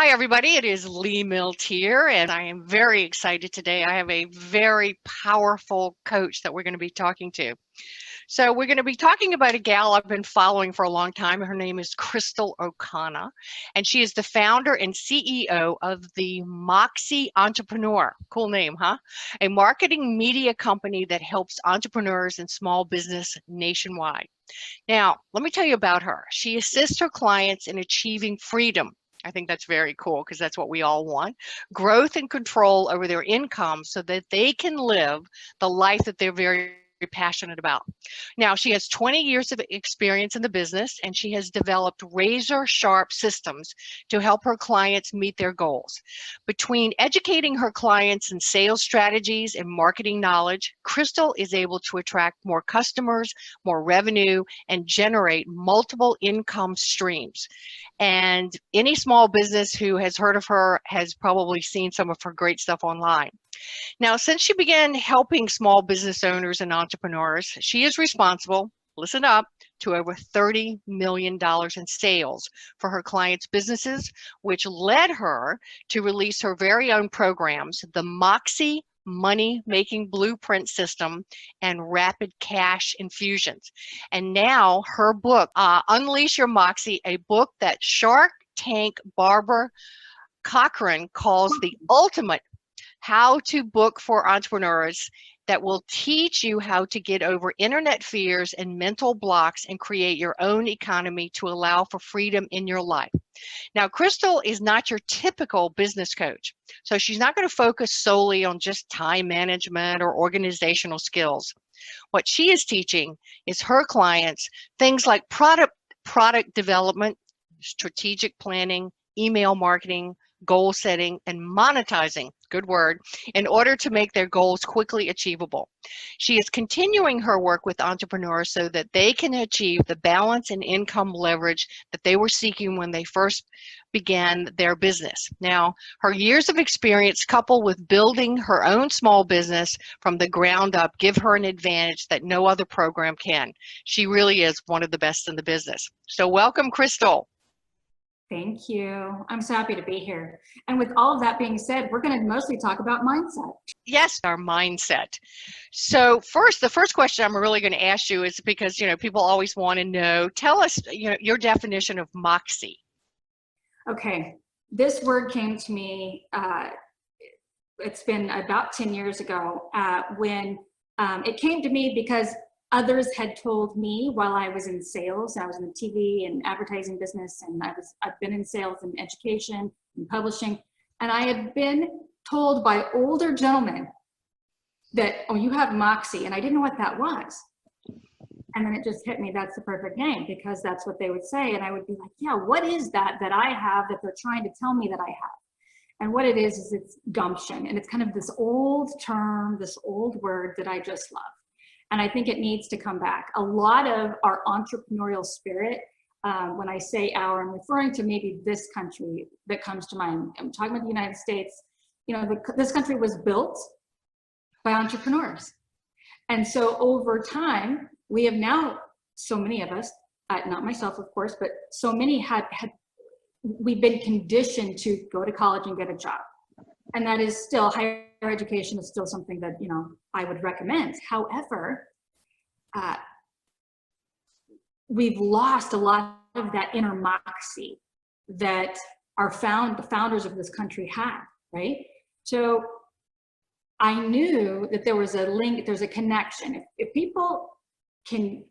Hi, everybody. It is Lee Milteer, and I am very excited today. I have a very powerful coach that we're going to be talking to. So we're going to be talking about a gal I've been following for a long time. Her name is Crystal O'Connor, and she is the founder and CEO of the Moxie Entrepreneur. Cool name, huh? A marketing media company that helps entrepreneurs and small business nationwide. Now, let me tell you about her. She assists her clients in achieving freedom. I think that's very cool because that's what we all want. Growth and control over their income so that they can live the life that they're very passionate about. Now, she has 20 years of experience in the business, and she has developed razor sharp systems to help her clients meet their goals. Between educating her clients in sales strategies and marketing knowledge, Crystal is able to attract more customers, more revenue, and generate multiple income streams. And any small business who has heard of her has probably seen some of her great stuff online. Now, since she began helping small business owners and entrepreneurs, she is responsible, listen up, to over $30 million in sales for her clients' businesses, which led her to release her very own programs, the Moxie Money Making Blueprint System and Rapid Cash Infusions. And now her book, Unleash Your Moxie, a book that Shark Tank Barbara Cochran calls the ultimate how to book for entrepreneurs that will teach you how to get over internet fears and mental blocks and create your own economy to allow for freedom in your life. Now, Crystal is not your typical business coach, so she's not going to focus solely on just time management or organizational skills. What she is teaching is her clients things like product development, strategic planning, email marketing, goal setting, and monetizing, good word, in order to make their goals quickly achievable. She is continuing her work with entrepreneurs so that they can achieve the balance and income leverage that they were seeking when they first began their business. Now, her years of experience coupled with building her own small business from the ground up give her an advantage that no other program can. She really is one of the best in the business. So welcome, Crystal. Thank you. I'm so happy to be here. And with all of that being said, we're going to mostly talk about mindset. Yes, our mindset. So the first question I'm really going to ask you is because, people always want to know, tell us, your definition of Moxie. Okay. This word came to me, it's been about 10 years ago when it came to me because others had told me while I was in sales. I was in the TV and advertising business, and I've been in sales and education and publishing, and I had been told by older gentlemen that, oh, you have Moxie, and I didn't know what that was. And then it just hit me, that's the perfect name, because that's what they would say, and I would be like, yeah, what is that I have that they're trying to tell me that I have? And what it is it's gumption, and it's kind of this old term, this old word that I just love. And I think it needs to come back. A lot of our entrepreneurial spirit, when I say our, I'm referring to maybe this country that comes to mind. I'm talking about the United States. This country was built by entrepreneurs. And so over time, we have now, so many of us, not myself, of course, but so many we've been conditioned to go to college and get a job. And that is still, higher education is still something that, I would recommend. However, we've lost a lot of that inner moxie that the founders of this country had, right? So I knew that there was a link, there's a connection. If people can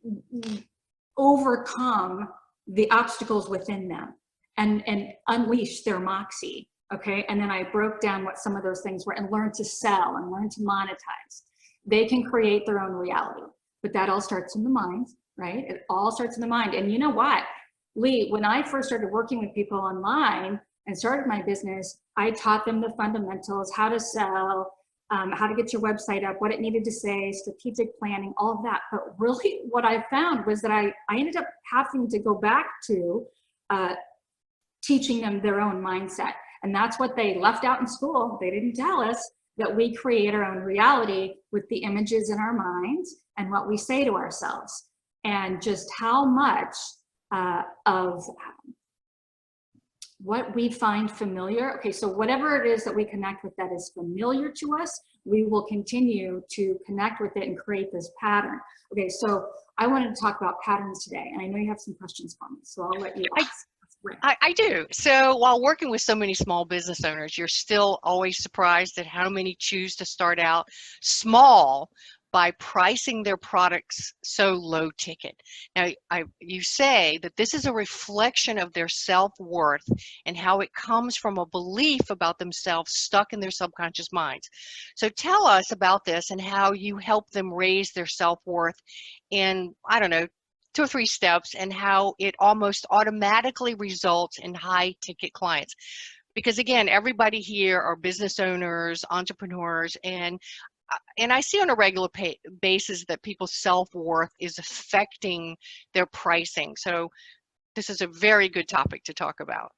overcome the obstacles within them and unleash their moxie, okay, and then I broke down what some of those things were and learned to sell and learn to monetize. They can create their own reality, but that all starts in the mind, right? It all starts in the mind. And you know what, Lee, when I first started working with people online and started my business, I taught them the fundamentals, how to sell, how to get your website up, what it needed to say, strategic planning, all of that. But really what I found was that I ended up having to go back to teaching them their own mindset. And that's what they left out in school. They didn't tell us that we create our own reality with the images in our minds and what we say to ourselves, and just how much of what we find familiar. Okay, so whatever it is that we connect with that is familiar to us, we will continue to connect with it and create this pattern. Okay, so I wanted to talk about patterns today, and I know you have some questions for me, so I'll let you ask. I do. So while working with so many small business owners, you're still always surprised at how many choose to start out small by pricing their products so low ticket. Now, you say that this is a reflection of their self-worth and how it comes from a belief about themselves stuck in their subconscious minds. So tell us about this and how you help them raise their self-worth in, I don't know, 2 or 3 steps, and how it almost automatically results in high ticket clients. Because again, everybody here are business owners, entrepreneurs, and I see on a regular basis that people's self-worth is affecting their pricing. So this is a very good topic to talk about.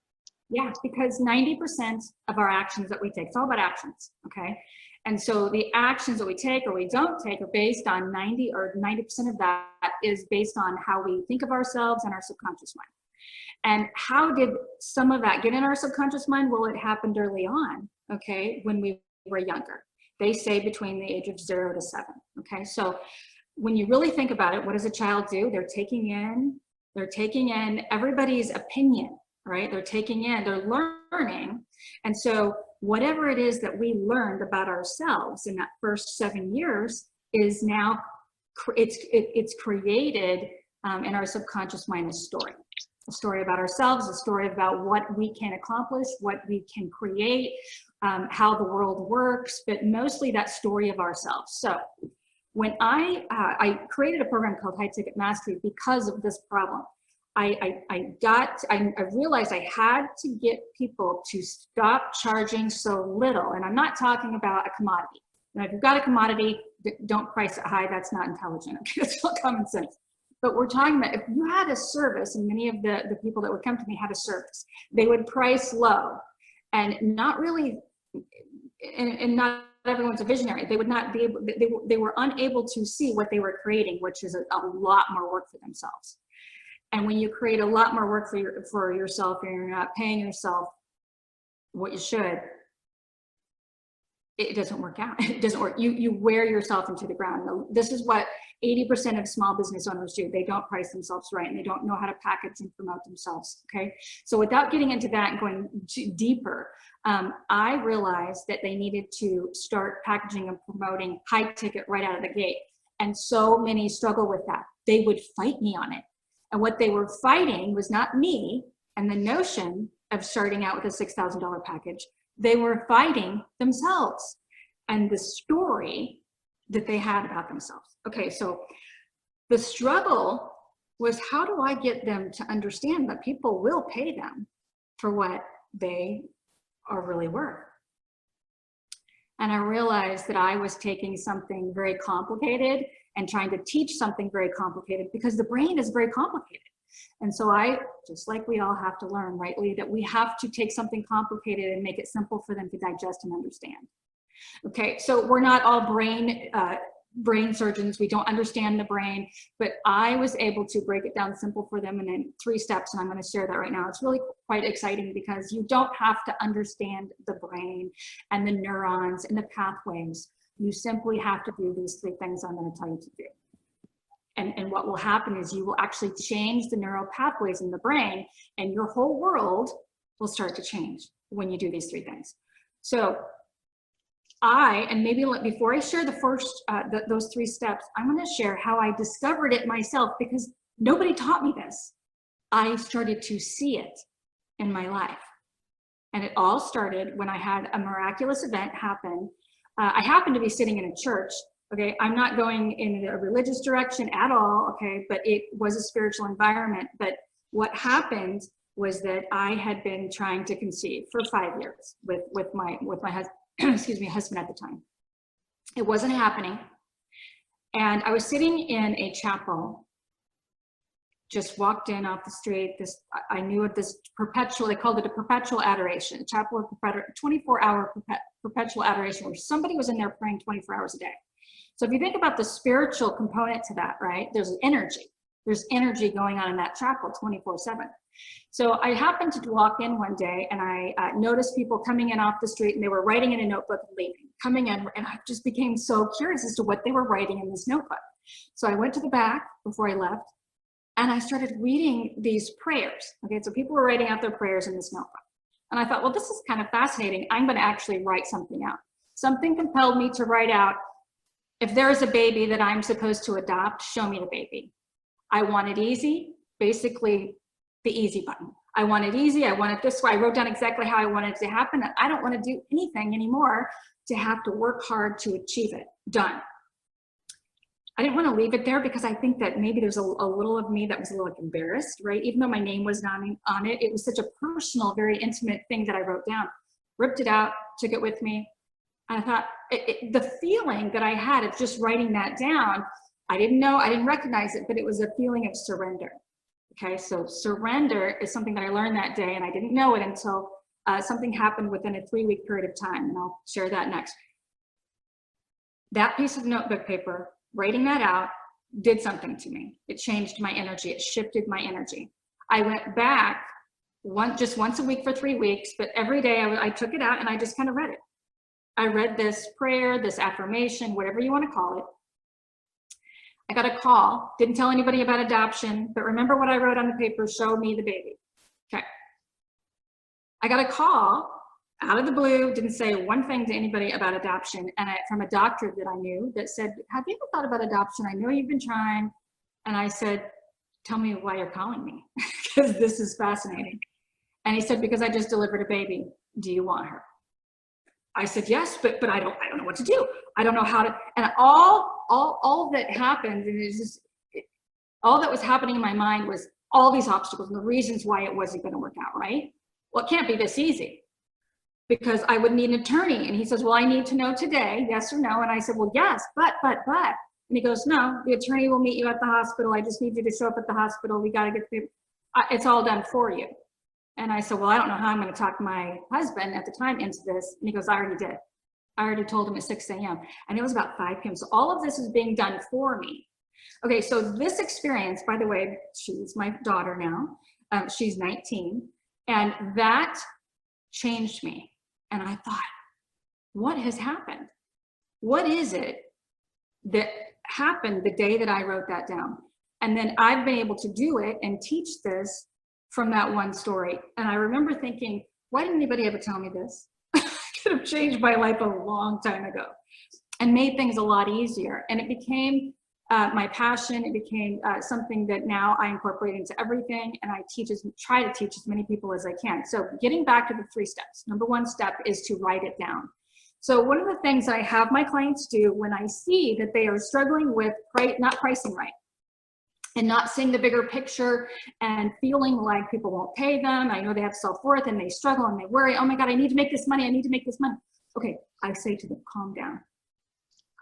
Yeah, because 90% of our actions that we take, it's all about actions, okay? And so the actions that we take or we don't take are based on 90% of that is based on how we think of ourselves and our subconscious mind. And how did some of that get in our subconscious mind? Well, it happened early on, okay, when we were younger. They say between the age of 0 to 7, okay? So when you really think about it, what does a child do? They're taking in everybody's opinion, right? They're learning. And so whatever it is that we learned about ourselves in that first 7 years is now, it's created in our subconscious mind a story about ourselves, a story about what we can accomplish, what we can create, how the world works, but mostly that story of ourselves. So when I created a program called High Ticket Mastery because of this problem. I realized I had to get people to stop charging so little. And I'm not talking about a commodity. Now, if you've got a commodity, don't price it high. That's not intelligent. Okay, that's not common sense. But we're talking about if you had a service, and many of the people that would come to me had a service, they would price low and not really, and not everyone's a visionary. They would not be able, they were unable to see what they were creating, which is a lot more work for themselves. And when you create a lot more work for yourself and you're not paying yourself what you should, it doesn't work out. It doesn't work. You wear yourself into the ground. This is what 80% of small business owners do. They don't price themselves right, and they don't know how to package and promote themselves, okay? So without getting into that and going deeper, I realized that they needed to start packaging and promoting high ticket right out of the gate. And so many struggle with that. They would fight me on it. And what they were fighting was not me and the notion of starting out with a $6,000 package. They were fighting themselves and the story that they had about themselves. Okay, so the struggle was, how do I get them to understand that people will pay them for what they are really worth? And I realized that I was taking something very complicated and trying to teach something very complicated, because the brain is very complicated. And so just like we all have to learn, rightly, that we have to take something complicated and make it simple for them to digest and understand. Okay, so we're not all brain surgeons. We don't understand the brain, but I was able to break it down simple for them in 3 steps, and I'm going to share that right now. It's really quite exciting because you don't have to understand the brain and the neurons and the pathways. You simply have to do these 3 things I'm going to tell you to do. And what will happen is you will actually change the neural pathways in the brain, and your whole world will start to change when you do these 3 things. So and maybe before I share the first, those 3 steps, I'm going to share how I discovered it myself, because nobody taught me this. I started to see it in my life. And it all started when I had a miraculous event happen. I happened to be sitting in a church. Okay, I'm not going in a religious direction at all, okay, but it was a spiritual environment. But what happened was that I had been trying to conceive for 5 years with my husband, excuse me, husband at the time. It wasn't happening. And I was sitting in a chapel, just walked in off the street. I knew of this perpetual, they called it a perpetual adoration, a chapel of 24-hour perpetual adoration, where somebody was in there praying 24 hours a day. So if you think about the spiritual component to that, right, there's energy. There's energy going on in that chapel 24/7. So I happened to walk in one day and I noticed people coming in off the street and they were writing in a notebook and leaving, coming in, and I just became so curious as to what they were writing in this notebook. So I went to the back before I left and I started reading these prayers. Okay, so people were writing out their prayers in this notebook. And I thought, well, this is kind of fascinating. I'm going to actually write something out. Something compelled me to write out, if there is a baby that I'm supposed to adopt, show me the baby. I want it easy, basically the easy button. I want it easy, I want it this way. I wrote down exactly how I wanted it to happen. And I don't want to do anything anymore to have to work hard to achieve it. Done. I didn't want to leave it there because I think that maybe there's a little of me that was a little embarrassed, right? Even though my name was not on it, it was such a personal, very intimate thing that I wrote down. Ripped it out, took it with me. And I thought, the feeling that I had of just writing that down, I didn't know, I didn't recognize it, but it was a feeling of surrender. Okay, so surrender is something that I learned that day, and I didn't know it until something happened within a 3-week period of time, and I'll share that next. That piece of notebook paper, writing that out, did something to me. It changed my energy, it shifted my energy. I went back just once a week for 3 weeks, but every day I took it out and I just kind of read it. I read this prayer, this affirmation, whatever you want to call it. I got a call, didn't tell anybody about adoption, but remember what I wrote on the paper, show me the baby. Okay. I got a call out of the blue, didn't say one thing to anybody about adoption, and from a doctor that I knew that said, have you ever thought about adoption? I know you've been trying. And I said, tell me why you're calling me, because this is fascinating. And he said, because I just delivered a baby. Do you want her? I said, yes, but I don't know what to do. I don't know how to, and all that happened, and it's just, all that was happening in my mind was all these obstacles and the reasons why it wasn't going to work out, right? Well, it can't be this easy because I would need an attorney. And he says, well, I need to know today, yes or no. And I said, well, yes, but. And he goes, no, the attorney will meet you at the hospital. I just need you to show up at the hospital. We got to get the, it's all done for you. And I said, well, I don't know how I'm going to talk my husband at the time into this. And he goes, I already did. I already told him at 6 a.m. And it was about 5 p.m. So all of this is being done for me. Okay, so this experience, by the way, she's my daughter now. She's 19. And that changed me. And I thought, what has happened? What is it that happened the day that I wrote that down? And then I've been able to do it and teach this from that one story. And I remember thinking, why didn't anybody ever tell me this? Could have changed my life a long time ago and made things a lot easier. And it became my passion. It became something that now I incorporate into everything, and I try to teach as many people as I can. So getting back to the 3 steps, number 1 step is to write it down. So one of the things I have my clients do when I see that they are struggling with not pricing right, and not seeing the bigger picture and feeling like people won't pay them. I know they have self-worth and they struggle and they worry, oh my God, I need to make this money. I need to make this money. Okay, I say to them, calm down,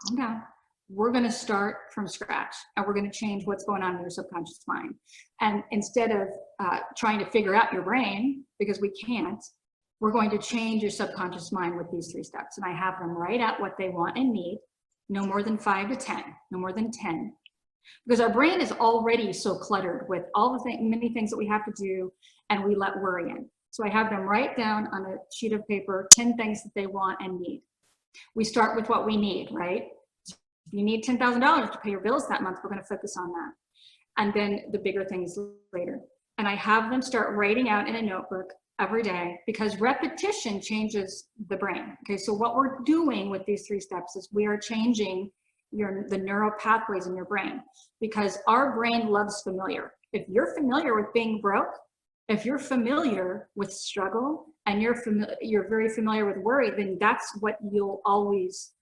calm down. We're gonna start from scratch and we're gonna change what's going on in your subconscious mind. And instead of trying to figure out your brain, because we can't, we're going to change your subconscious mind with these 3 steps. And I have them write out what they want and need, no more than 5 to 10, no more than 10. Because our brain is already so cluttered with all the many things that we have to do, and we let worry in. So I have them write down on a sheet of paper 10 things that they want and need. We start with what we need, right? If you need $10,000 to pay your bills that month, we're going to focus on that. And then the bigger things later. And I have them start writing out in a notebook every day, because repetition changes the brain. Okay, so what we're doing with these 3 steps is we are changing the neural pathways in your brain, because our brain loves familiar. If you're familiar with being broke, if you're familiar with struggle, and you're very familiar with worry, then that's what you'll always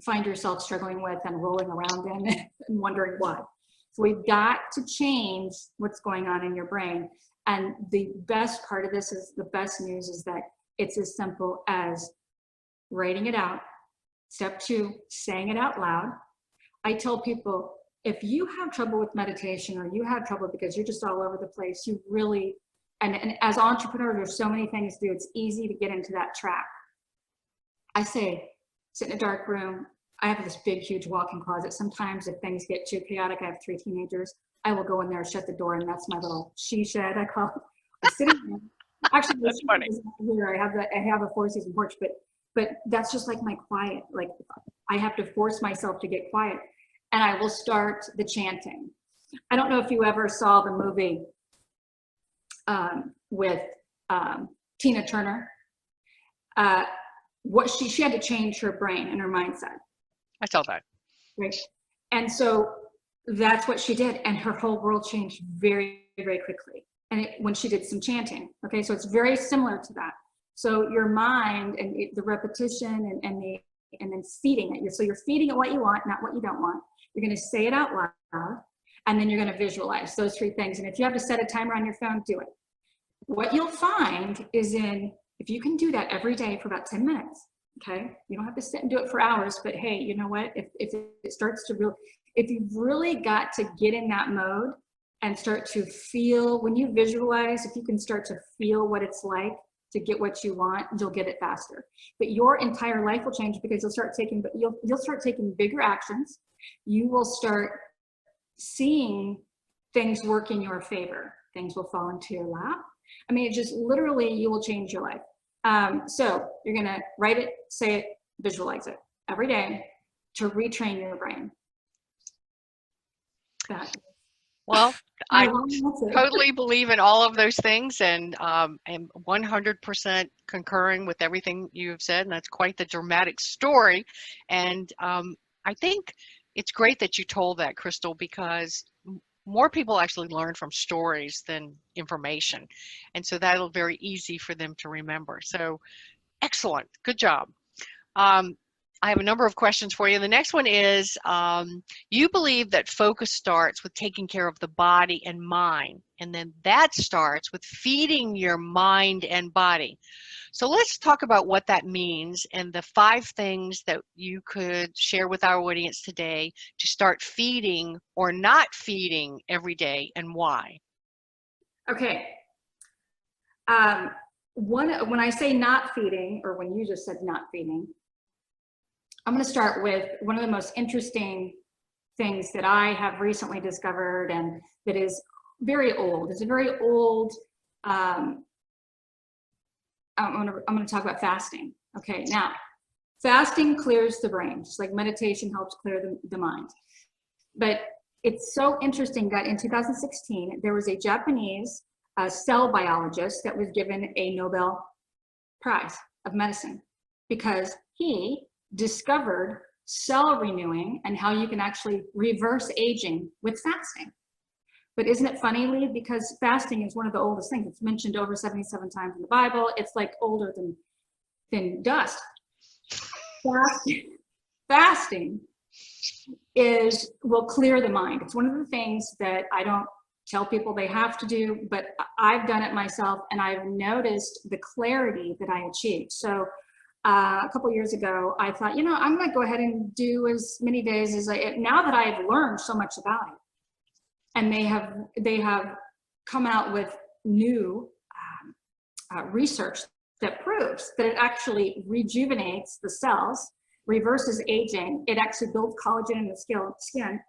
find yourself struggling with and rolling around in and wondering why. So we've got to change what's going on in your brain. And the best part of this is, the best news is that it's as simple as writing it out. Step 2, saying it out loud. I tell people, if you have trouble with meditation, or you have trouble because you're just all over the place, you really, and as entrepreneurs, there's so many things to do, it's easy to get into that trap. I say, sit in a dark room. I have this big, huge walk-in closet. Sometimes if things get too chaotic, I have 3 teenagers. I will go in there, shut the door, and that's my little she shed, I call it. I'm sitting there. Actually, That's funny. here I have a 4-season porch, but that's just like my quiet. Like I have to force myself to get quiet, and I will start the chanting. I don't know if you ever saw the movie with Tina Turner. What she had to change her brain and her mindset. I saw that. Right. And so that's what she did. And her whole world changed very, very quickly. And when she did some chanting. Okay. So it's very similar to that. So your mind and the repetition and then feeding it. So you're feeding it what you want, not what you don't want. You're going to say it out loud, and then you're going to visualize those 3 things. And if you have to set a timer on your phone, do it. What you'll find is if you can do that every day for about 10 minutes, okay? You don't have to sit and do it for hours, but hey, you know what? If it starts to if you've really got to get in that mode and start to feel, when you visualize, if you can start to feel what it's like to get what you want, you'll get it faster. But your entire life will change because you'll start taking bigger actions. You will start seeing things work in your favor. Things will fall into your lap. I mean, it just literally, you will change your life. So you're going to write it, say it, visualize it every day to retrain your brain. Well, I totally believe in all of those things, and am 100% concurring with everything you have said, and that's quite the dramatic story. And I think it's great that you told that, Crystal, because more people actually learn from stories than information. And so that'll very easy for them to remember. So excellent. Good job. I have a number of questions for you. The next one is, you believe that focus starts with taking care of the body and mind, and then that starts with feeding your mind and body. So let's talk about what that means and the 5 things that you could share with our audience today to start feeding or not feeding every day, and why. Okay. When I say not feeding, or when you just said not feeding, I'm going to start with one of the most interesting things that I have recently discovered, and that is very old. It's a very old, I'm going to talk about fasting. Okay, now, fasting clears the brain, just like meditation helps clear the mind. But it's so interesting that in 2016, there was a Japanese cell biologist that was given a Nobel Prize of medicine because he discovered cell renewing and how you can actually reverse aging with fasting. But isn't it funny, Lee? Because fasting is one of the oldest things. It's mentioned over 77 times in the Bible. It's like older than dust. Fasting will clear the mind. It's one of the things that I don't tell people they have to do, but I've done it myself, and I've noticed the clarity that I achieved. So a couple of years ago, I thought, I'm going to go ahead and do as many days as now that I've learned so much about it. And they have come out with new research that proves that it actually rejuvenates the cells, reverses aging. It actually builds collagen in the skin.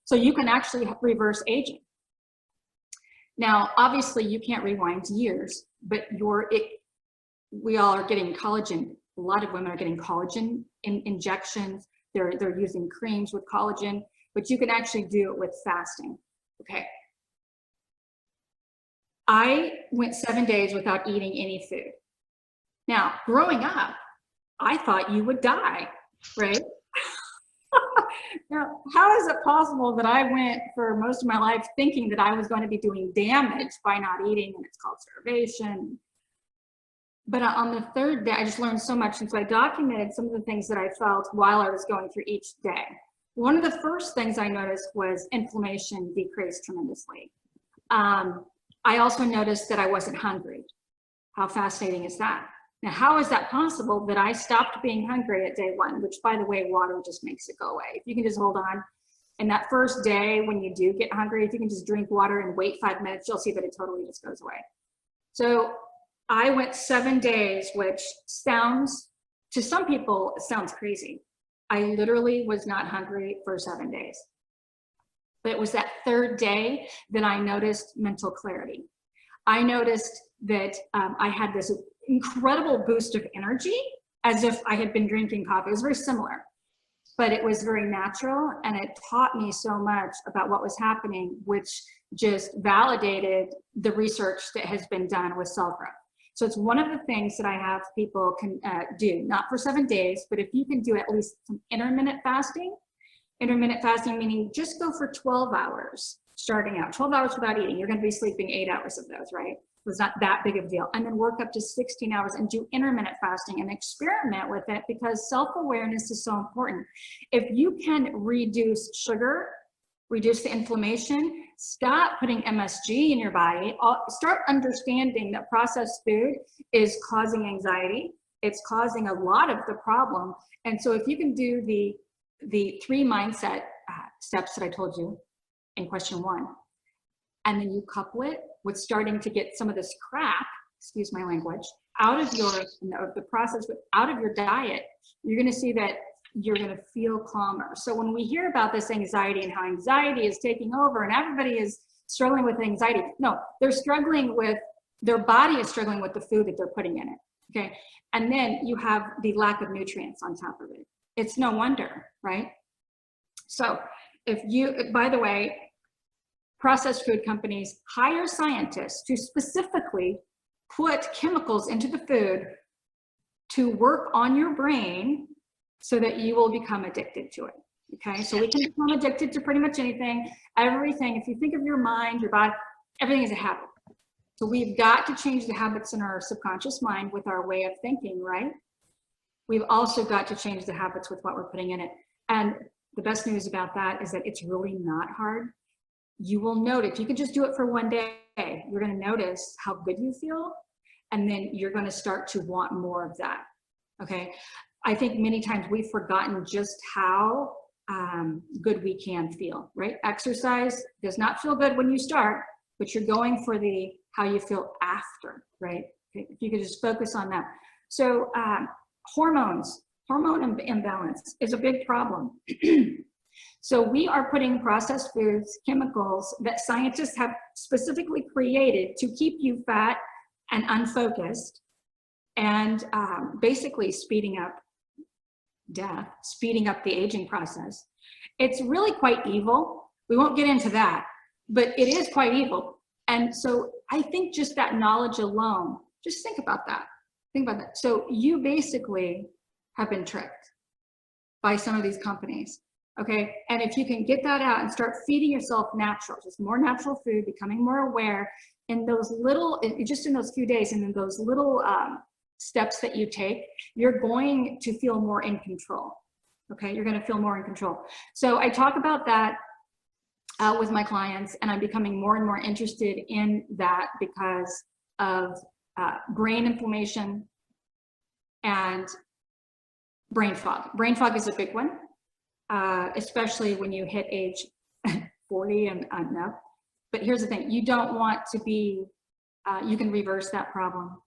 So you can actually reverse aging. Now, obviously you can't rewind years, but we all are getting collagen. A lot of women are getting collagen injections. They're using creams with collagen, but you can actually do it with fasting. Okay. I went 7 days without eating any food. Now, growing up, I thought you would die, right? Now, how is it possible that I went for most of my life thinking that I was going to be doing damage by not eating, and it's called starvation? But on the 3rd day, I just learned so much. And so I documented some of the things that I felt while I was going through each day. One of the first things I noticed was inflammation decreased tremendously. I also noticed that I wasn't hungry. How fascinating is that? Now, how is that possible that I stopped being hungry at day 1, which, by the way, water just makes it go away. If you can just hold on. And that first day when you do get hungry, if you can just drink water and wait 5 minutes, you'll see that it totally just goes away. So I went 7 days, which sounds, to some people, it sounds crazy. I literally was not hungry for 7 days. But it was that third day that I noticed mental clarity. I noticed that I had this incredible boost of energy as if I had been drinking coffee. It was very similar, but it was very natural, and it taught me so much about what was happening, which just validated the research that has been done with self-growth. So it's one of the things that I have people can do, not for 7 days, but if you can do at least some intermittent fasting meaning just go for 12 hours, starting out, 12 hours without eating. You're gonna be sleeping 8 hours of those, right? So it's not that big of a deal. And then work up to 16 hours and do intermittent fasting and experiment with it, because self-awareness is so important. If you can reduce sugar, reduce the inflammation, stop putting MSG in your body, start understanding that processed food is causing anxiety. It's causing a lot of the problem. And so if you can do the 3 mindset steps that I told you in question 1, and then you couple it with starting to get some of this crap, excuse my language, out of the process, out of your diet, you're gonna see that you're gonna feel calmer. So when we hear about this anxiety and how anxiety is taking over and everybody is struggling with anxiety, no, they're struggling with, their body is struggling with the food that they're putting in it, okay? And then you have the lack of nutrients on top of it. It's no wonder, right? So if you, by the way, processed food companies hire scientists to specifically put chemicals into the food to work on your brain so that you will become addicted to it, okay? So we can become addicted to pretty much anything, everything. If you think of your mind, your body, everything is a habit. So we've got to change the habits in our subconscious mind with our way of thinking, right? We've also got to change the habits with what we're putting in it. And the best news about that is that it's really not hard. You will notice, you can just do it for 1 day, you're gonna notice how good you feel, and then you're gonna start to want more of that, okay? I think many times we've forgotten just how good we can feel, right? Exercise does not feel good when you start, but you're going for the how you feel after, right? If you could just focus on that. So hormone imbalance is a big problem. So we are putting processed foods, chemicals that scientists have specifically created to keep you fat and unfocused, and basically speeding up death, speeding up the aging process. It's really quite evil. We won't get into that, but it is quite evil. And so I think just that knowledge alone, just think about that. Think about that. So you basically have been tricked by some of these companies, okay? And if you can get that out and start feeding yourself natural, just more natural food, becoming more aware in those little, just in those few days, and in those little steps that you take, you're going to feel more in control, okay? You're gonna feel more in control. So I talk about that with my clients, and I'm becoming more and more interested in that because of brain inflammation and brain fog. Brain fog is a big one, especially when you hit age 40 and up. But here's the thing, you don't want to be, you can reverse that problem.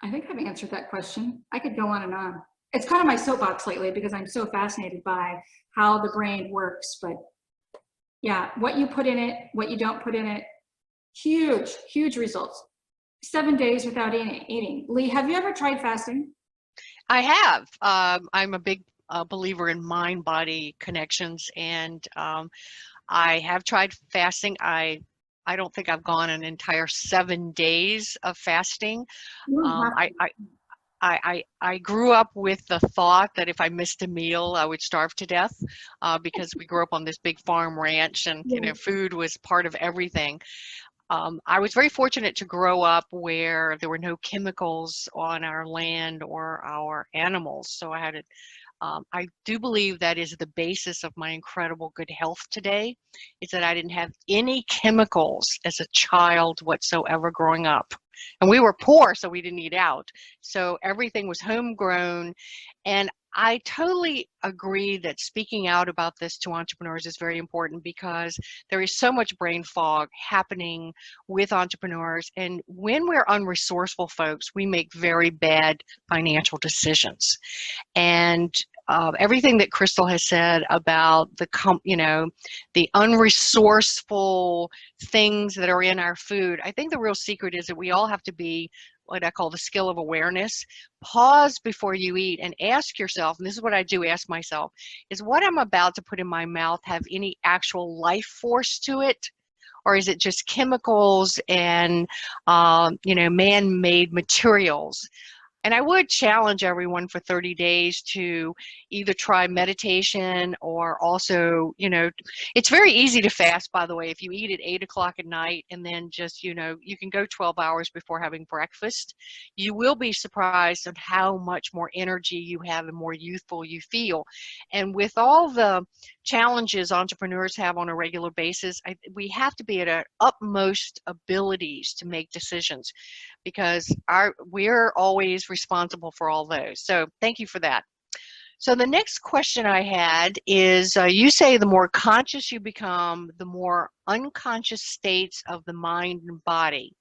I think I've answered that question. I could go on and on. It's kind of my soapbox lately because I'm so fascinated by how the brain works. But yeah, what you put in it, what you don't put in it, huge, huge results. 7 days without eating. Lee, have you ever tried fasting? I have. I'm a big believer in mind-body connections, and I have tried fasting. I don't think I've gone an entire 7 days of fasting. I grew up with the thought that if I missed a meal, I would starve to death because we grew up on this big farm ranch, and you know, food was part of everything. I was very fortunate to grow up where there were no chemicals on our land or our animals, so I had I do believe that is the basis of my incredible good health today, is that I didn't have any chemicals as a child whatsoever growing up. And we were poor, so we didn't eat out. So everything was homegrown. And I totally agree that speaking out about this to entrepreneurs is very important, because there is so much brain fog happening with entrepreneurs. And when we're unresourceful folks, we make very bad financial decisions. And everything that Crystal has said about the unresourceful things that are in our food. I think the real secret is that we all have to be what I call the skill of awareness. Pause before you eat and ask yourself, and this is what I do, ask myself, is what I'm about to put in my mouth have any actual life force to it? Or is it just chemicals and man-made materials? And I would challenge everyone for 30 days to either try meditation or also, it's very easy to fast, by the way, if you eat at 8 o'clock at night and then just, you can go 12 hours before having breakfast. You will be surprised at how much more energy you have and more youthful you feel. And with all the challenges entrepreneurs have on a regular basis, we have to be at our utmost abilities to make decisions, because we're always responsible for all those. So thank you for that. So the next question I had is, you say the more conscious you become, the more unconscious states of the mind and body,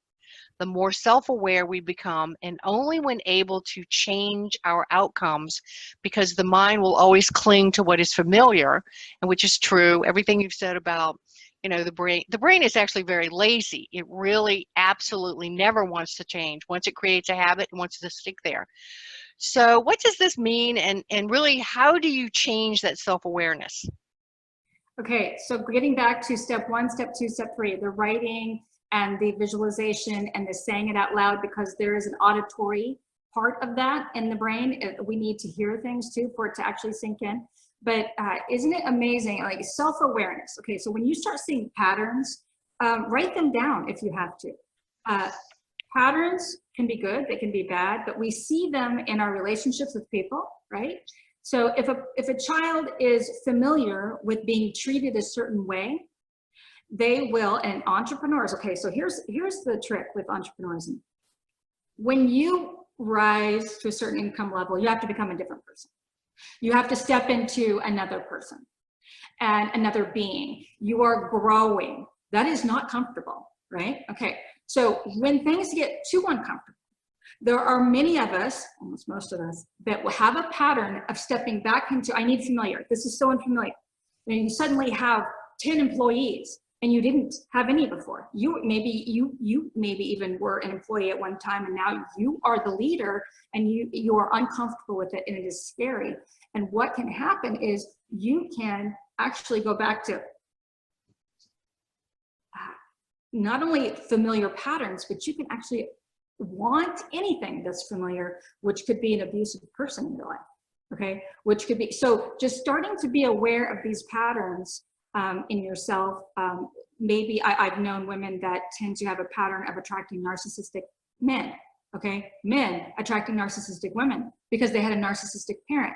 the more self-aware we become, and only when able to change our outcomes, because the mind will always cling to what is familiar, and which is true. Everything you've said about the brain is actually very lazy. It really absolutely never wants to change. Once it creates a habit, it wants to stick there. So what does this mean, and really how do you change that self-awareness? Okay, so getting back to step 1, step 2, step 3, the writing and the visualization and the saying it out loud, because there is an auditory part of that in the brain. We need to hear things too for it to actually sink in. But isn't it amazing, like self-awareness? Okay, so when you start seeing patterns, write them down if you have to. Patterns can be good, they can be bad, but we see them in our relationships with people, right? So if a child is familiar with being treated a certain way, they will, and entrepreneurs, okay, so here's the trick with entrepreneurs. When you rise to a certain income level, you have to become a different person. You have to step into another person and another being. You are growing. That is not comfortable, right? Okay, so when things get too uncomfortable, there are many of us, almost most of us, that will have a pattern of stepping back into, I need familiar. This is so unfamiliar. And you suddenly have 10 employees and you didn't have any before. You maybe even were an employee at one time, and now you are the leader, and you are uncomfortable with it, and it is scary. And what can happen is you can actually go back to not only familiar patterns, but you can actually want anything that's familiar, which could be an abusive person in your life, okay? Which could be, so just starting to be aware of these patterns in yourself. Maybe I've known women that tend to have a pattern of attracting narcissistic men, okay? Men attracting narcissistic women because they had a narcissistic parent.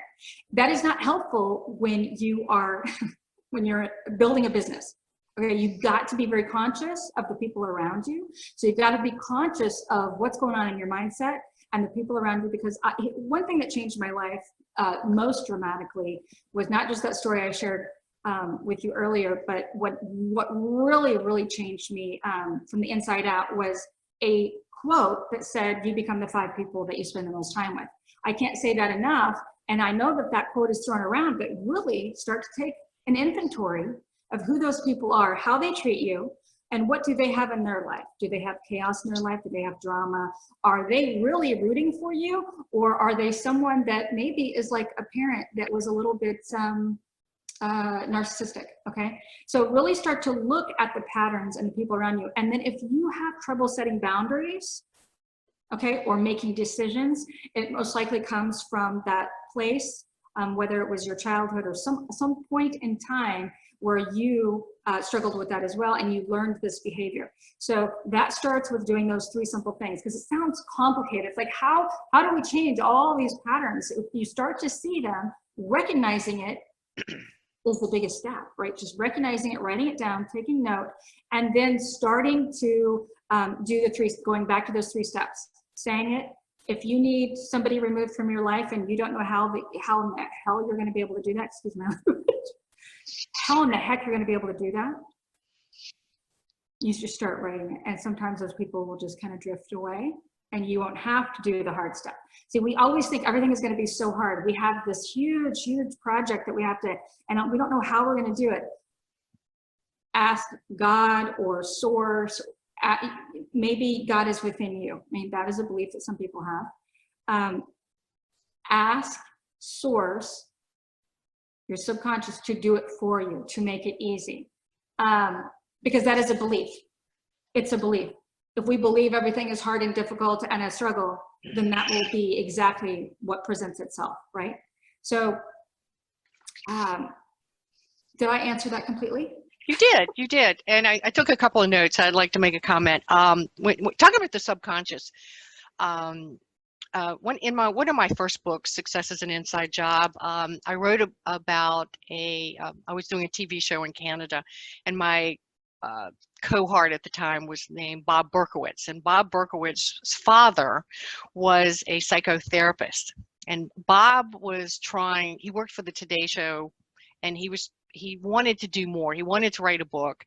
That is not helpful when you are, when you're building a business. Okay, you've got to be very conscious of the people around you. So you've got to be conscious of what's going on in your mindset and the people around you, because one thing that changed my life most dramatically was not just that story I shared with you earlier, but what really changed me from the inside out was a quote that said, you become the 5 people that you spend the most time with. I can't say that enough. And I know that that quote is thrown around, but really start to take an inventory of who those people are, how they treat you, and what do they have in their life? Do they have chaos in their life? Do they have drama? Are they really rooting for you? Or are they someone that maybe is like a parent that was a little bit narcissistic, okay? So really start to look at the patterns and the people around you. And then if you have trouble setting boundaries, okay, or making decisions, it most likely comes from that place, whether it was your childhood or some point in time where you struggled with that as well, and you learned this behavior. So that starts with doing those 3 simple things, because it sounds complicated. It's like, how do we change all these patterns? If you start to see them, recognizing it is the biggest step, right? Just recognizing it, writing it down, taking note, and then starting to do the 3, going back to those 3 steps, saying it. If you need somebody removed from your life and you don't know how in the hell you're going to be able to do that, excuse my language, how in the heck you're going to be able to do that, you just start writing it. And sometimes those people will just kind of drift away. and you won't have to do the hard stuff. See, we always think everything is going to be so hard. We have this huge, huge project that we have to, and we don't know how we're going to do it. Ask God or source. Maybe God is within you. I mean, that is a belief that some people have. Ask source, your subconscious, to do it for you, to make it easy. Because that is a belief. It's a belief. If we believe everything is hard and difficult and a struggle, then that will be exactly what presents itself, right? So, did I answer that completely? You did. And I took a couple of notes. I'd like to make a comment. Talking about the subconscious, one of my first books, Success is an Inside Job, I wrote about I was doing a TV show in Canada, and my cohort at the time was named Bob Berkowitz, and Bob Berkowitz's father was a psychotherapist, and Bob he worked for the Today Show, and he wanted to do more. He wanted to write a book,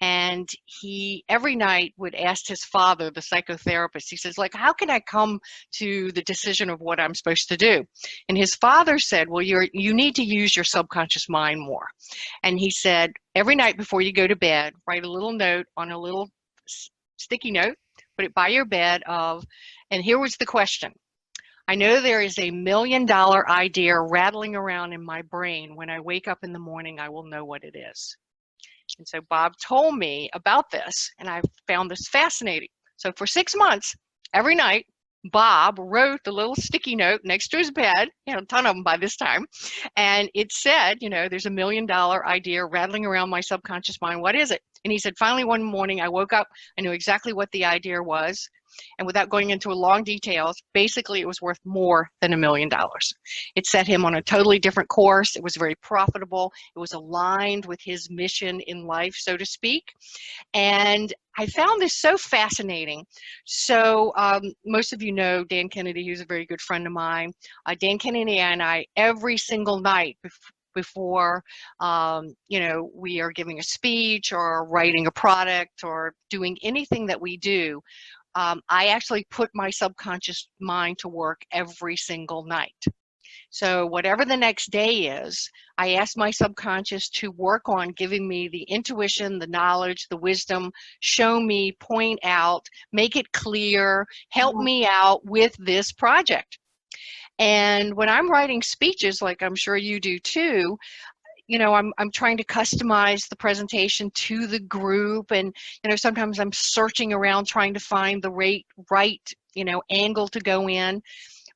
and he every night would ask his father, the psychotherapist, he says, like, how can I come to the decision of what I'm supposed to do? And his father said, well, you need to use your subconscious mind more. And he said, every night before you go to bed, write a little note on a little sticky note, put it by your bed and here was the question. I know there is $1 million idea rattling around in my brain. When I wake up in the morning, I will know what it is. And so Bob told me about this, and I found this fascinating. So for 6 months, every night, Bob wrote the little sticky note next to his bed, a ton of them by this time, and it said, there's $1 million idea rattling around my subconscious mind. What is it? And he said, finally, one morning, I woke up, I knew exactly what the idea was. And without going into long details, basically it was worth more than $1 million. It set him on a totally different course. It was very profitable. It was aligned with his mission in life, so to speak. And I found this so fascinating. So most of you know Dan Kennedy, who's a very good friend of mine. Dan Kennedy and I, every single night before we are giving a speech or writing a product or doing anything that we do, I actually put my subconscious mind to work every single night. So whatever the next day is, I ask my subconscious to work on giving me the intuition, the knowledge, the wisdom, show me, point out, make it clear, help me out with this project. And when I'm writing speeches, like I'm sure you do too, I'm trying to customize the presentation to the group, and sometimes I'm searching around trying to find the right angle to go in.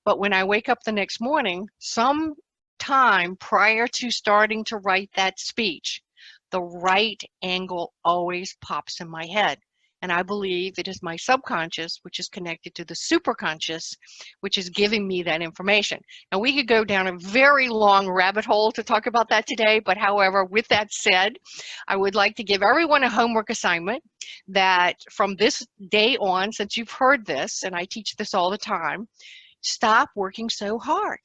But when I wake up the next morning, some time prior to starting to write that speech, the right angle always pops in my head. And I believe it is my subconscious, which is connected to the superconscious, which is giving me that information. Now, we could go down a very long rabbit hole to talk about that today, but however, with that said, I would like to give everyone a homework assignment that from this day on, since you've heard this, and I teach this all the time, stop working so hard.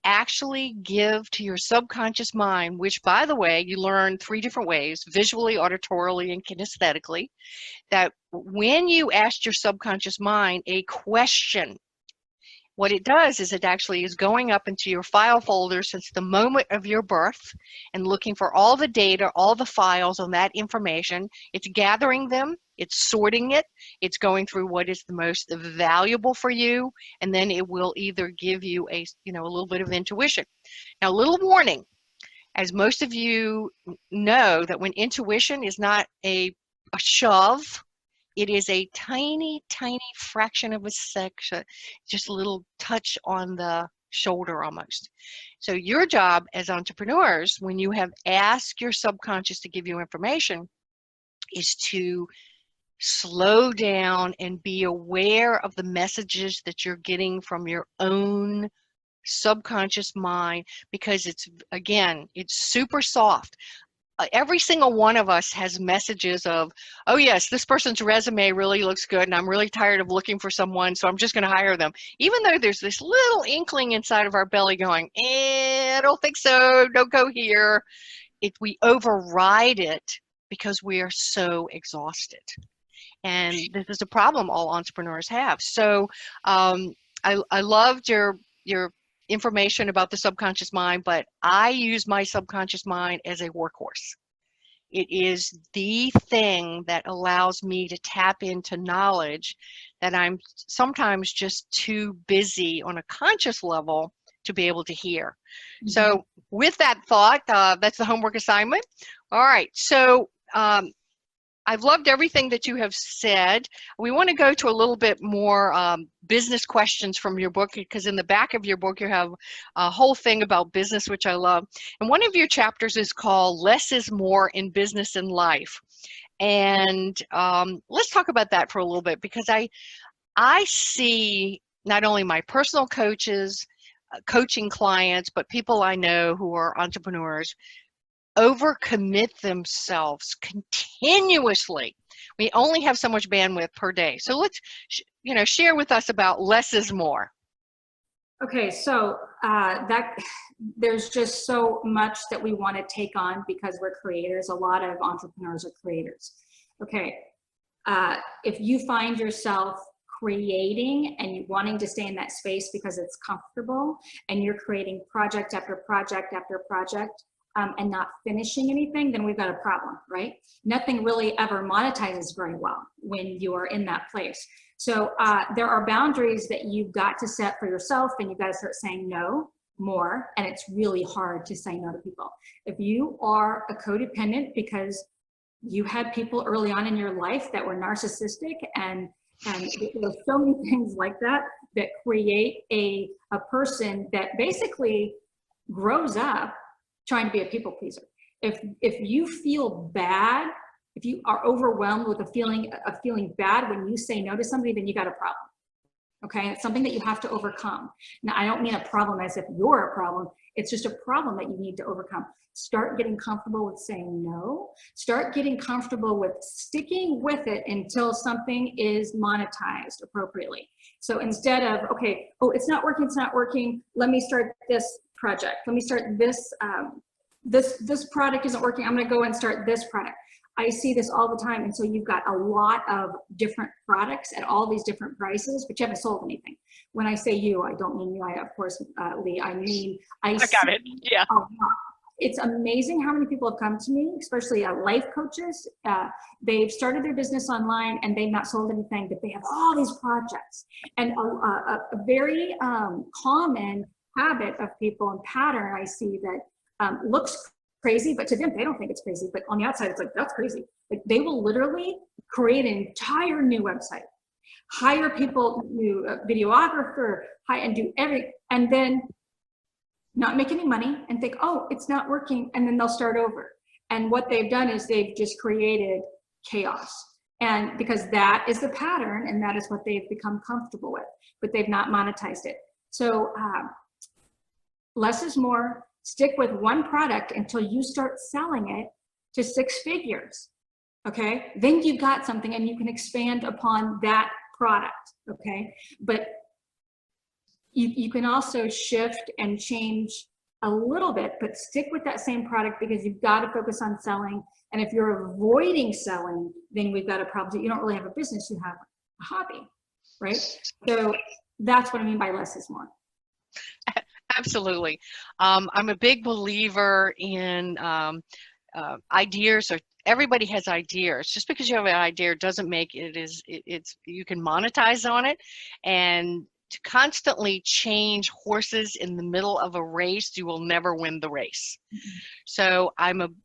Actually give to your subconscious mind, which, by the way, you learn 3 different ways: visually, auditorily, and kinesthetically. That when you ask your subconscious mind a question, what it does is it actually is going up into your file folder since the moment of your birth and looking for all the data, all the files on that information. It's gathering them, it's sorting it, it's going through what is the most valuable for you, and then it will either give you a little bit of intuition. Now, a little warning, as most of you know, that when intuition is not a shove, it is a tiny, tiny fraction of a section, just a little touch on the shoulder almost. So your job as entrepreneurs, when you have asked your subconscious to give you information, is to slow down and be aware of the messages that you're getting from your own subconscious mind, because it's super soft. Every single one of us has messages of, oh yes, this person's resume really looks good and I'm really tired of looking for someone, so I'm just going to hire them. Even though there's this little inkling inside of our belly going, I don't think so, don't go here. We override it because we are so exhausted. And this is a problem all entrepreneurs have. So I loved your information about the subconscious mind, but I use my subconscious mind as a workhorse. It is the thing that allows me to tap into knowledge that I'm sometimes just too busy on a conscious level to be able to hear. So with that thought, that's the homework assignment. All right, so I've loved everything that you have said. We want to go to a little bit more business questions from your book, because in the back of your book you have a whole thing about business, which I love. And one of your chapters is called Less is More in Business and Life. And let's talk about that for a little bit, because I see not only my personal coaches, coaching clients, but people I know who are entrepreneurs overcommit themselves continuously. We only have so much bandwidth per day. So let's, share with us about less is more. Okay, so there's just so much that we want to take on because we're creators. A lot of entrepreneurs are creators. Okay, if you find yourself creating and you wanting to stay in that space because it's comfortable, and you're creating project after project after project, and not finishing anything, then we've got a problem, right? Nothing really ever monetizes very well when you are in that place. So there are boundaries that you've got to set for yourself, and you've got to start saying no more. And it's really hard to say no to people. If you are a codependent because you had people early on in your life that were narcissistic, and there's so many things like that that create a person that basically grows up trying to be a people pleaser. If you feel bad, if you are overwhelmed with a feeling bad when you say no to somebody, then you got a problem. Okay, it's something that you have to overcome. Now, I don't mean a problem as if you're a problem. It's just a problem that you need to overcome. Start getting comfortable with saying no. Start getting comfortable with sticking with it until something is monetized appropriately. So instead of, okay, oh, it's not working, let me start this project. Let me start this, this product isn't working, I'm gonna go and start this product. I see this all the time. And so you've got a lot of different products at all these different prices, but you haven't sold anything. When I say you, I don't mean you, of course, Lee, I mean, I got it, yeah. It's amazing how many people have come to me, especially life coaches. They've started their business online and they've not sold anything, but they have all these projects. And a very common habit of people and pattern I see that looks crazy, but to them, they don't think it's crazy. But on the outside, it's like, that's crazy. Like, they will literally create an entire new website, hire people, new videographer, and do everything, and then not make any money and think, oh, it's not working. And then they'll start over. And what they've done is they've just created chaos. And because that is the pattern and that is what they've become comfortable with, but they've not monetized it. So less is more. Stick with one product until you start selling it to 6 figures, okay? Then you've got something and you can expand upon that product, okay? But you can also shift and change a little bit, but stick with that same product because you've got to focus on selling. And if you're avoiding selling, then we've got a problem. You don't really have a business, you have a hobby, right? So that's what I mean by less is more. Absolutely. I'm a big believer in ideas. Or everybody has ideas. Just because you have an idea doesn't make it's you can monetize on it. And to constantly change horses in the middle of a race, you will never win the race. So I'm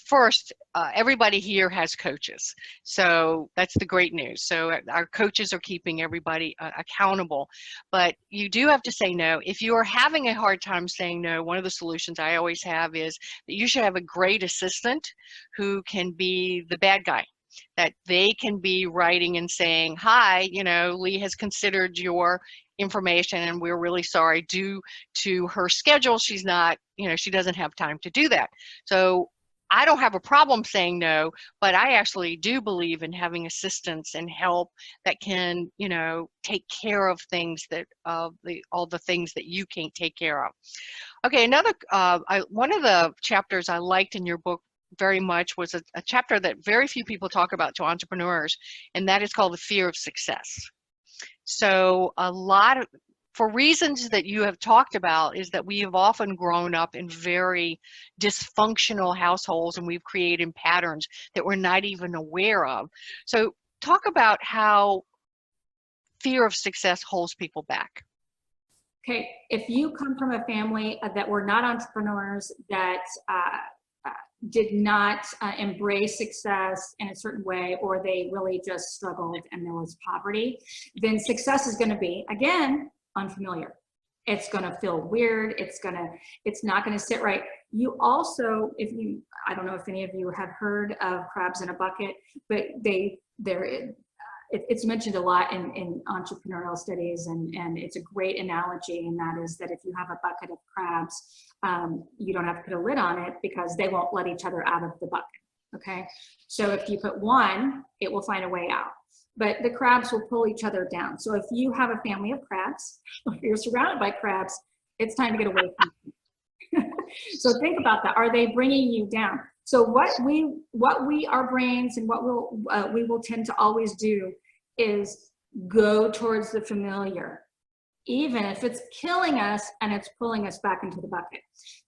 first, everybody here has coaches. So that's the great news. So our coaches are keeping everybody accountable, but you do have to say no. If you are having a hard time saying no, one of the solutions I always have is that you should have a great assistant who can be the bad guy. That they can be writing and saying, hi, Lee has considered your information and we're really sorry, due to her schedule, she's not, she doesn't have time to do that. So I don't have a problem saying no, but I actually do believe in having assistance and help that can, take care of things that, all the things that you can't take care of. Okay, another, one of the chapters I liked in your book very much was a chapter that very few people talk about to entrepreneurs, and that is called the fear of success. So a lot of, for reasons that you have talked about, is that we have often grown up in very dysfunctional households, and we've created patterns that we're not even aware of. So talk about how fear of success holds people back. Okay, if you come from a family that were not entrepreneurs, that did not embrace success in a certain way, or they really just struggled and there was poverty, then success is going to be, again, unfamiliar. It's going to feel weird. It's not going to sit right. You also, I don't know if any of you have heard of crabs in a bucket, but it's mentioned a lot in entrepreneurial studies, and it's a great analogy, and that is that if you have a bucket of crabs, you don't have to put a lid on it because they won't let each other out of the bucket, okay? So if you put one, it will find a way out, but the crabs will pull each other down. So if you have a family of crabs, if you're surrounded by crabs, it's time to get away from them. So think about that. Are they bringing you down? So what our brains and what we will tend to always do is go towards the familiar, even if it's killing us and it's pulling us back into the bucket.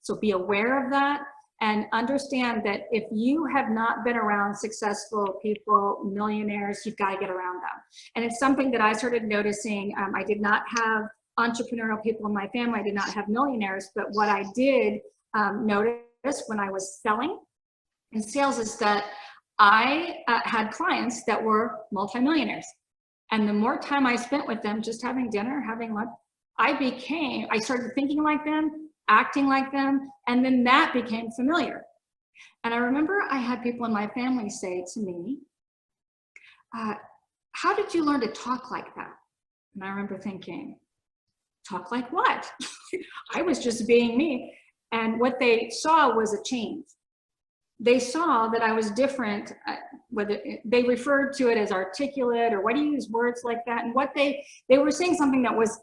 So be aware of that and understand that if you have not been around successful people, millionaires, you've got to get around them. And it's something that I started noticing. I did not have entrepreneurial people in my family. I did not have millionaires, but what I did notice when I was selling in sales is that I had clients that were multimillionaires. And the more time I spent with them, just having dinner, having lunch, I started thinking like them, acting like them, and then that became familiar. And I remember I had people in my family say to me, how did you learn to talk like that? And I remember thinking, talk like what? I was just being me. And what they saw was a change. They saw that I was different, whether they referred to it as articulate or why do you use words like that? And what they were saying something that was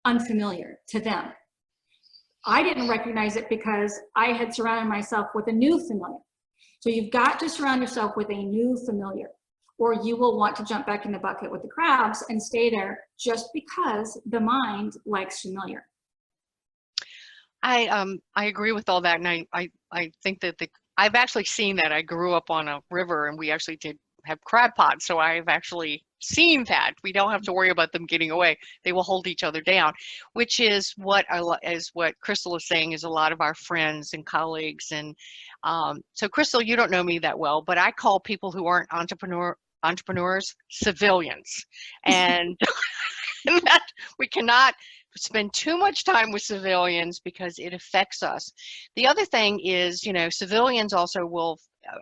unfamiliar to them. I didn't recognize it because I had surrounded myself with a new familiar. So you've got to surround yourself with a new familiar, or you will want to jump back in the bucket with the crabs and stay there just because the mind likes familiar. I agree with all that, and I think that I've actually seen that. I grew up on a river, and we actually did have crab pots, so I've actually seen that. We don't have to worry about them getting away. They will hold each other down, which is what Crystal is saying is a lot of our friends and colleagues. And so Crystal, you don't know me that well, but I call people who aren't entrepreneurs civilians, and that we cannot spend too much time with civilians because it affects us. The other thing is, civilians also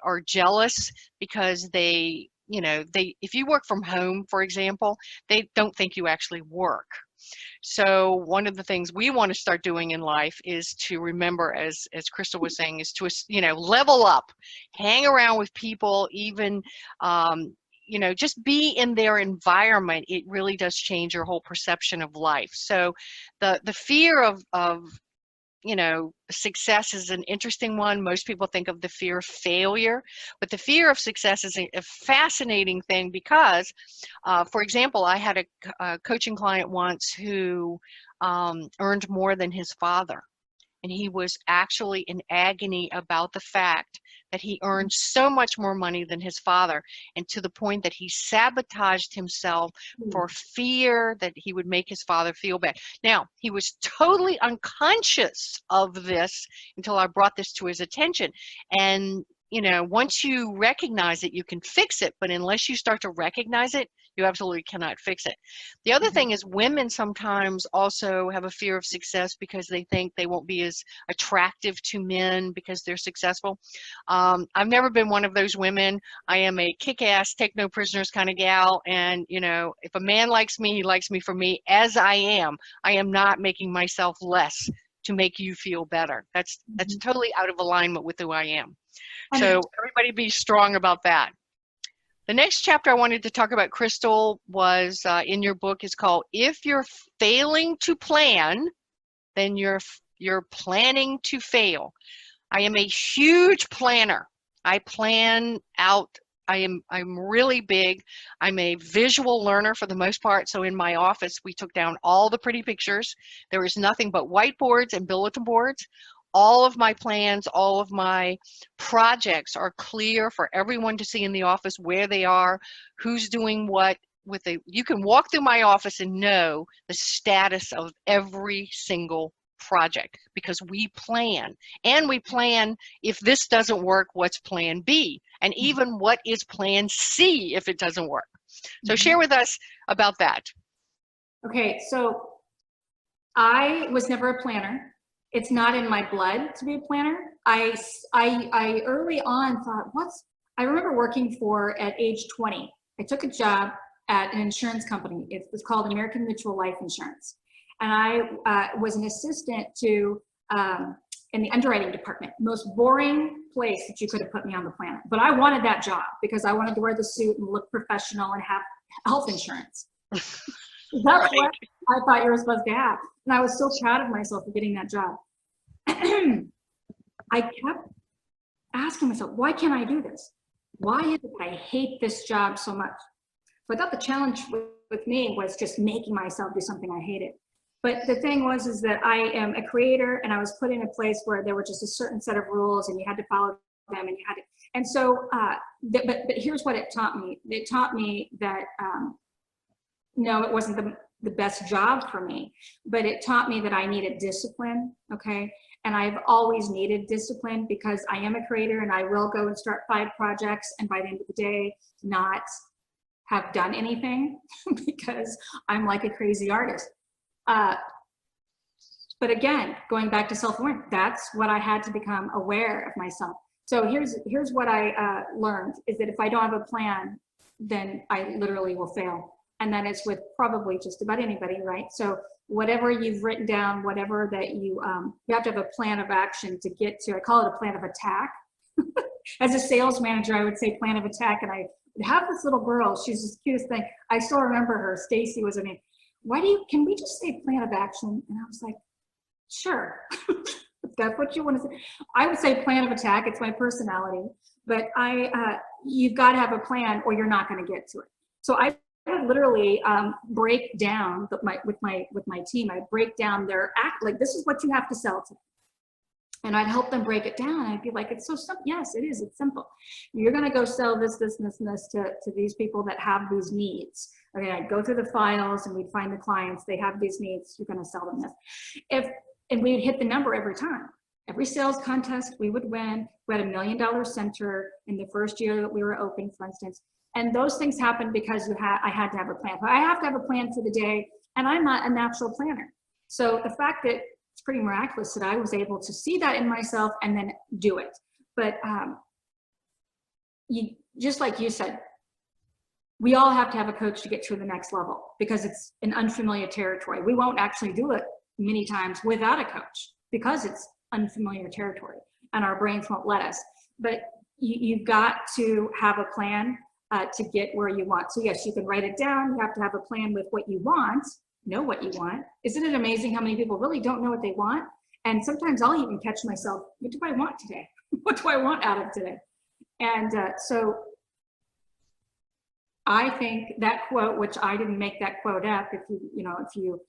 are jealous because if you work from home, for example, they don't think you actually work. So one of the things we want to start doing in life is to remember, as Crystal was saying, is to, level up, hang around with people, even, just be in their environment. It really does change your whole perception of life. So the fear of success is an interesting one. Most people think of the fear of failure, but the fear of success is a fascinating thing because, for example, I had a coaching client once who earned more than his father. And he was actually in agony about the fact that he earned so much more money than his father, and to the point that he sabotaged himself for fear that he would make his father feel bad. Now, he was totally unconscious of this until I brought this to his attention. And, once you recognize it, you can fix it. But unless you start to recognize it, you absolutely cannot fix it. The other thing is women sometimes also have a fear of success because they think they won't be as attractive to men because they're successful. I've never been one of those women. I am a kick-ass, take no prisoners kind of gal. And, if a man likes me, he likes me for me as I am. I am not making myself less to make you feel better. That's totally out of alignment with who I am. So everybody be strong about that. The next chapter I wanted to talk about, Crystal, was in your book is called "If You're Failing to Plan, Then You're Planning to Fail." I am a huge planner. I plan out. I'm really big. I'm a visual learner for the most part. So in my office, we took down all the pretty pictures. There is nothing but whiteboards and bulletin boards. All of my plans, all of my projects are clear for everyone to see in the office where they are, who's doing what. You can walk through my office and know the status of every single project because we plan. And we plan, if this doesn't work, what's plan B? And even what is plan C if it doesn't work? So share with us about that. Okay, so I was never a planner. It's not in my blood to be a planner. I early on thought, I remember working at age 20. I took a job at an insurance company. It was called American Mutual Life Insurance. And I was an assistant to, in the underwriting department, most boring place that you could have put me on the planet. But I wanted that job because I wanted to wear the suit and look professional and have health insurance. That's right. What I thought you were supposed to have. And I was so proud of myself for getting that job. I kept asking myself, why can't I do this? Why is it that I hate this job so much? So I thought the challenge with me was just making myself do something I hated. But the thing is that I am a creator and I was put in a place where there were just a certain set of rules and you had to follow them and you had to, and so, but here's what it taught me. It taught me that, no, it wasn't the best job for me, but it taught me that I needed discipline, okay? And I've always needed discipline because I am a creator and I will go and start 5 projects and by the end of the day, not have done anything because I'm like a crazy artist. But again, going back to self-awareness, that's what I had to become aware of myself. So here's what I learned is that if I don't have a plan, then I literally will fail. And that is with probably just about anybody, right? So whatever you've written down, whatever that you have to have a plan of action to get to. I call it a plan of attack. As a sales manager, I would say plan of attack. And I have this little girl, she's the cutest thing. I still remember her, Stacy was her name. Can we just say plan of action? And I was like, sure, if that's what you want to say. I would say plan of attack, it's my personality, but you've got to have a plan or you're not going to get to it. So I would literally break down with my team. I break down their like, this is what you have to sell to. And I'd help them break it down. I'd be like, it's so simple. Yes, it is. It's simple. You're going to go sell this, this, and this, and this to these people that have these needs. Okay, I'd go through the files and we'd find the clients. They have these needs. You're going to sell them this. And we would hit the number every time. Every sales contest we would win. We had $1 million center in the first year that we were open, for instance. And those things happened because I had to have a plan. But I have to have a plan for the day, and I'm not a natural planner. So the fact that it's pretty miraculous that I was able to see that in myself and then do it. But just like you said, we all have to have a coach to get to the next level because it's an unfamiliar territory. We won't actually do it many times without a coach because it's unfamiliar territory and our brains won't let us. But you've got to have a plan to get where you want. So yes, you can write it down. You have to have a plan with what you want, know what you want. Isn't it amazing how many people really don't know what they want? And sometimes I'll even catch myself, what do I want today? What do I want out of today? And so I think that quote, which I didn't make that quote up, if you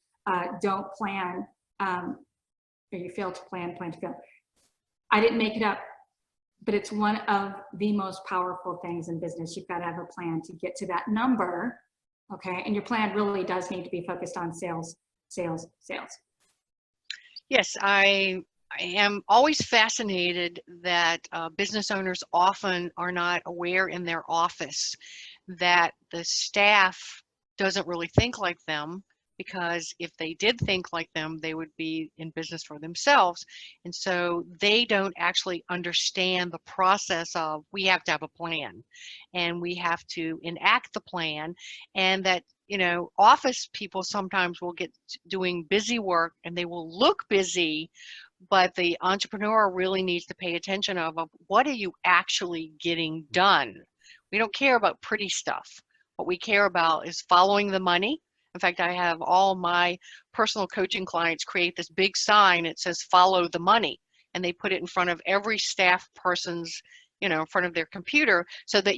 don't plan, or you fail to plan to fail. I didn't make it up, but it's one of the most powerful things in business. You've got to have a plan to get to that number, okay? And your plan really does need to be focused on sales, sales, sales. Yes, I am always fascinated that business owners often are not aware in their office that the staff doesn't really think like them, because if they did think like them, they would be in business for themselves. And so they don't actually understand the process of, we have to have a plan and we have to enact the plan. And that, office people sometimes will get doing busy work and they will look busy, but the entrepreneur really needs to pay attention of what are you actually getting done? We don't care about pretty stuff. What we care about is following the money. In fact, I have all my personal coaching clients create this big sign. It says, follow the money. And they put it in front of every staff person's in front of their computer, so that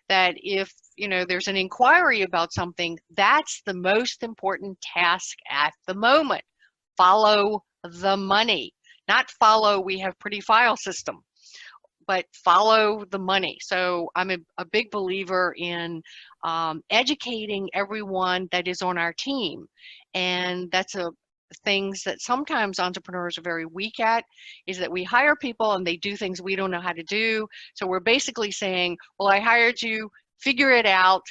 that if there's an inquiry about something, that's the most important task at the moment. Follow the money, not follow we have pretty file system, but follow the money. So I'm a big believer in educating everyone that is on our team. And that's things that sometimes entrepreneurs are very weak at, is that we hire people and they do things we don't know how to do. So we're basically saying, well, I hired you, figure it out,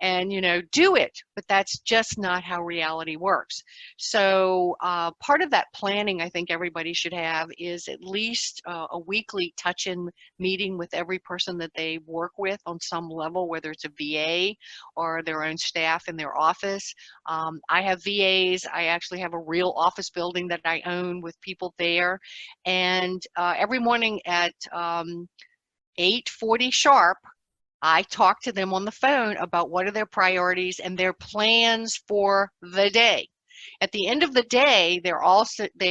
and do it. But that's just not how reality works. So part of that planning I think everybody should have is at least a weekly touch-in meeting with every person that they work with on some level, whether it's a VA or their own staff in their office. I have VAs. I actually have a real office building that I own with people there. And every morning at 8:40 sharp, I talk to them on the phone about what are their priorities and their plans for the day. At the end of the day, they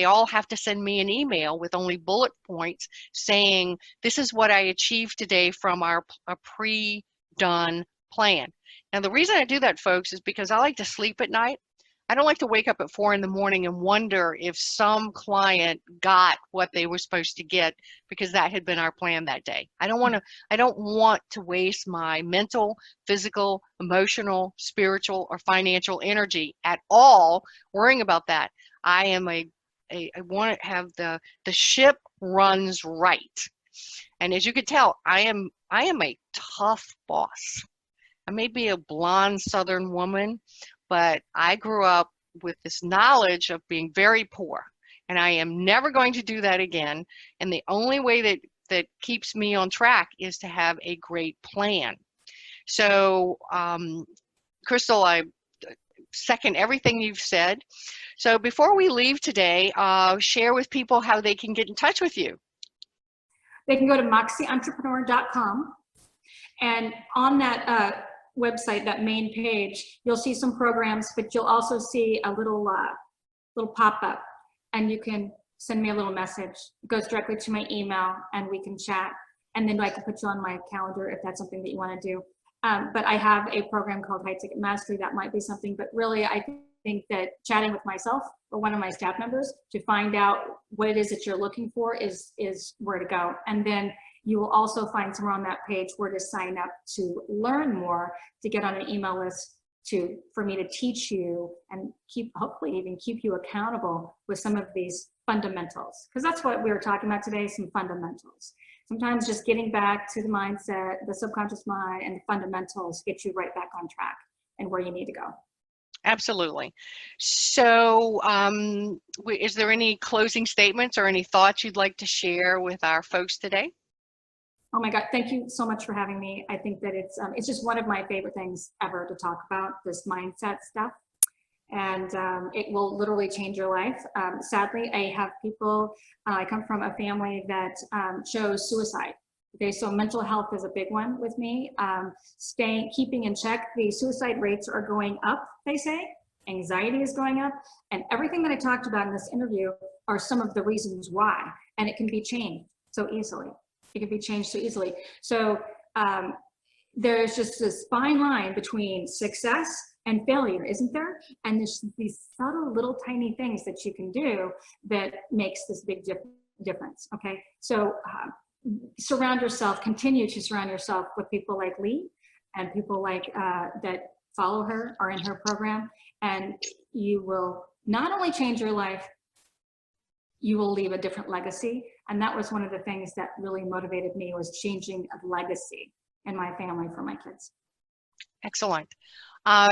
all have to send me an email with only bullet points saying, this is what I achieved today from a pre-done plan. Now, the reason I do that, folks, is because I like to sleep at night. I don't like to wake up at 4 in the morning and wonder if some client got what they were supposed to get, because that had been our plan that day. I don't want to waste my mental, physical, emotional, spiritual, or financial energy at all worrying about that. I want to have the ship runs right. And as you can tell, I am a tough boss. I may be a blonde Southern woman, but I grew up with this knowledge of being very poor, and I am never going to do that again. And the only way that keeps me on track is to have a great plan. So, Crystal, I second everything you've said. So before we leave today, share with people how they can get in touch with you. They can go to moxieentrepreneur.com, and on that website, that main page, you'll see some programs, but you'll also see a little pop-up, and you can send me a little message. It goes directly to my email, and we can chat, and then I can put you on my calendar if that's something that you want to do. But I have a program called High Ticket Mastery. That might be something, but really I think that chatting with myself or one of my staff members to find out what it is that you're looking for is where to go. And then you will also find somewhere on that page where to sign up to learn more, to get on an email list for me to teach you and hopefully even keep you accountable with some of these fundamentals. Because that's what we were talking about today, some fundamentals. Sometimes just getting back to the mindset, the subconscious mind, and the fundamentals get you right back on track and where you need to go. Absolutely. So is there any closing statements or any thoughts you'd like to share with our folks today? Oh my God, thank you so much for having me. I think that it's just one of my favorite things ever to talk about, this mindset stuff. And it will literally change your life. Sadly, I have people, I come from a family that chose suicide. Okay, so mental health is a big one with me. Keeping in check, the suicide rates are going up, they say. Anxiety is going up. And everything that I talked about in this interview are some of the reasons why. And it can be changed so easily. It can be changed so easily. So there's just this fine line between success and failure, isn't there? And there's these subtle little tiny things that you can do that makes this big difference, okay? So continue to surround yourself with people like Lee and people like that follow her or in her program, and you will not only change your life, you will leave a different legacy. And that was one of the things that really motivated me, was changing a legacy in my family for my kids. Excellent.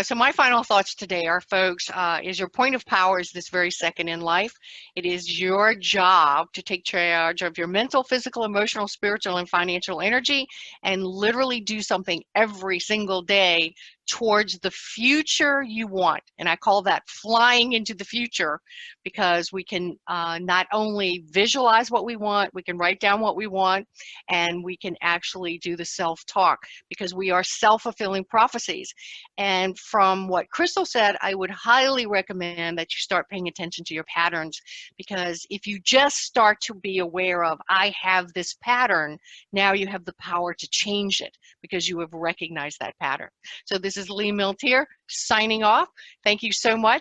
So my final thoughts today are, folks, is your point of power is this very second in life. It is your job to take charge of your mental, physical, emotional, spiritual, and financial energy, and literally do something every single day towards the future you want. And I call that flying into the future, because we can not only visualize what we want, we can write down what we want, and we can actually do the self-talk, because we are self-fulfilling prophecies. And from what Crystal said, I would highly recommend that you start paying attention to your patterns, because if you just start to be aware of, I have this pattern, now you have the power to change it because you have recognized that pattern. So this is Lee Milteer signing off. Thank you so much.